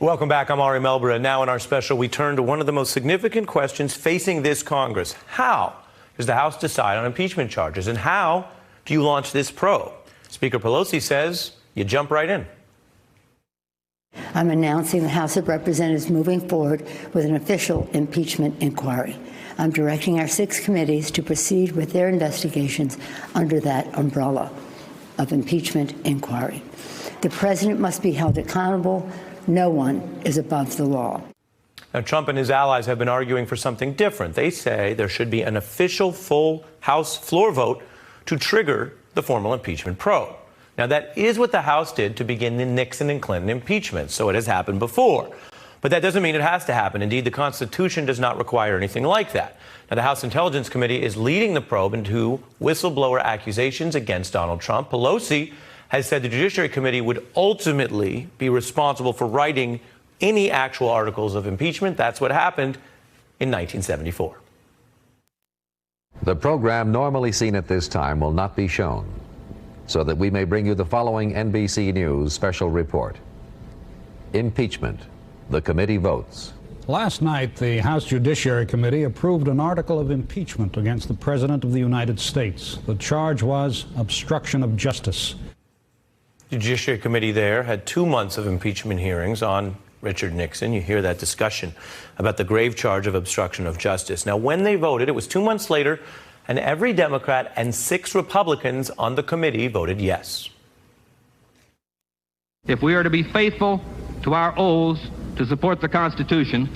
Welcome back. I'm Ari Melber. And now in our special, we turn to one of the most significant questions facing this Congress. How does the House decide on impeachment charges? And how do you launch this probe? Speaker Pelosi says you jump right in. I'm announcing the House of Representatives moving forward with an official impeachment inquiry. I'm directing our 6 committees to proceed with their investigations under that umbrella of impeachment inquiry. The president must be held accountable. No one is above the law. Now, Trump and his allies have been arguing for something different. They say there should be an official full House floor vote to trigger the formal impeachment probe. Now, that is what the House did to begin the Nixon and Clinton impeachment, so it has happened before. But that doesn't mean it has to happen. Indeed, the Constitution does not require anything like that. Now, the House Intelligence Committee is leading the probe into whistleblower accusations against Donald Trump. Pelosi has said the Judiciary Committee would ultimately be responsible for writing any actual articles of impeachment. That's what happened in 1974. The program normally seen at this time will not be shown, so that we may bring you the following NBC News special report. Impeachment. The committee votes. Last night, the House Judiciary Committee approved an article of impeachment against the President of the United States. The charge was obstruction of justice. The Judiciary Committee there had 2 months of impeachment hearings on Richard Nixon. You hear that discussion about the grave charge of obstruction of justice. Now, when they voted, it was 2 months later, and every Democrat and 6 Republicans on the committee voted yes. If we are to be faithful to our oaths to support the Constitution,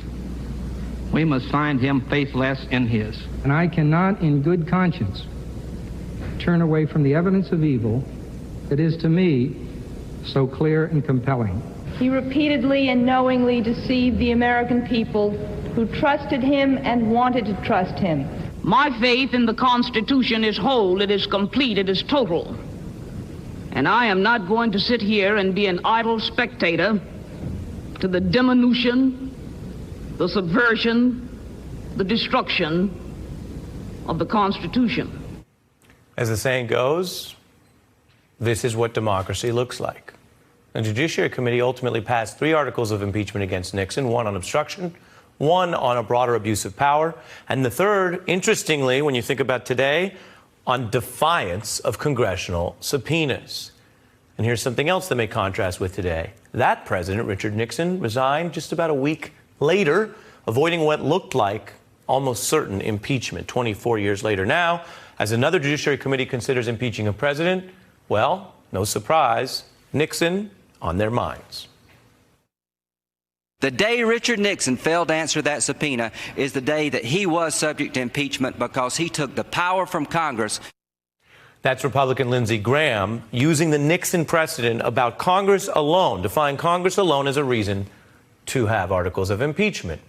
we must find him faithless in his. And I cannot, in good conscience, turn away from the evidence of evil that is, to me, so clear and compelling. He repeatedly and knowingly deceived the American people who trusted him and wanted to trust him. My faith in the Constitution is whole, it is complete, it is total. And I am not going to sit here and be an idle spectator to the diminution, the subversion, the destruction of the Constitution. As the saying goes, this is what democracy looks like. The Judiciary Committee ultimately passed 3 articles of impeachment against Nixon, 1 on obstruction, 1 on a broader abuse of power, and the 3rd, interestingly, when you think about today, on defiance of congressional subpoenas. And here's something else that may contrast with today. That president, Richard Nixon, resigned just about a week later, avoiding what looked like almost certain impeachment 24 years later. Now, as another Judiciary Committee considers impeaching a president, well, no surprise, Nixon on their minds. The day Richard Nixon failed to answer that subpoena is the day that he was subject to impeachment because he took the power from Congress. That's Republican Lindsey Graham using the Nixon precedent about Congress alone, defying Congress alone as a reason to have articles of impeachment.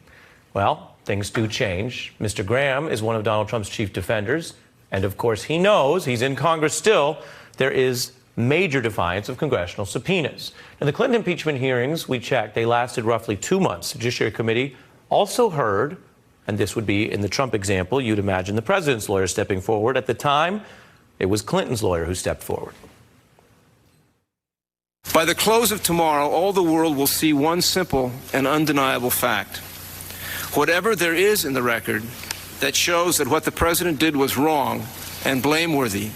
Well, things do change. Mr. Graham is one of Donald Trump's chief defenders. And of course, he knows he's in Congress still. There is major defiance of congressional subpoenas. In the Clinton impeachment hearings, we checked, they lasted roughly 2 months. The Judiciary Committee also heard, and this would be in the Trump example, you'd imagine the president's lawyer stepping forward. At the time, it was Clinton's lawyer who stepped forward. By the close of tomorrow, all the world will see one simple and undeniable fact. Whatever there is in the record that shows that what the president did was wrong and blameworthy,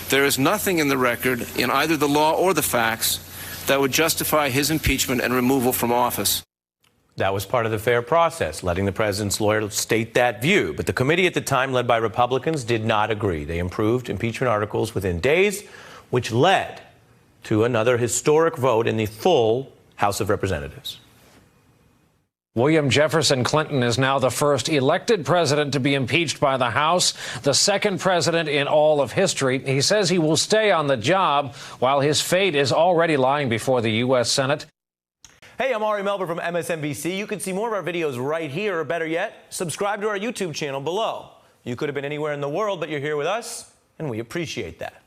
there is nothing in the record, in either the law or the facts, that would justify his impeachment and removal from office. That was part of the fair process, letting the president's lawyer state that view. But the committee at the time, led by Republicans, did not agree. They improved impeachment articles within days, which led to another historic vote in the full House of Representatives. William Jefferson Clinton is now the first elected president to be impeached by the House, the second president in all of history. He says he will stay on the job while his fate is already lying before the U.S. Senate. Hey, I'm Ari Melber from MSNBC. You can see more of our videos right here, or better yet, subscribe to our YouTube channel below. You could have been anywhere in the world, but you're here with us, and we appreciate that.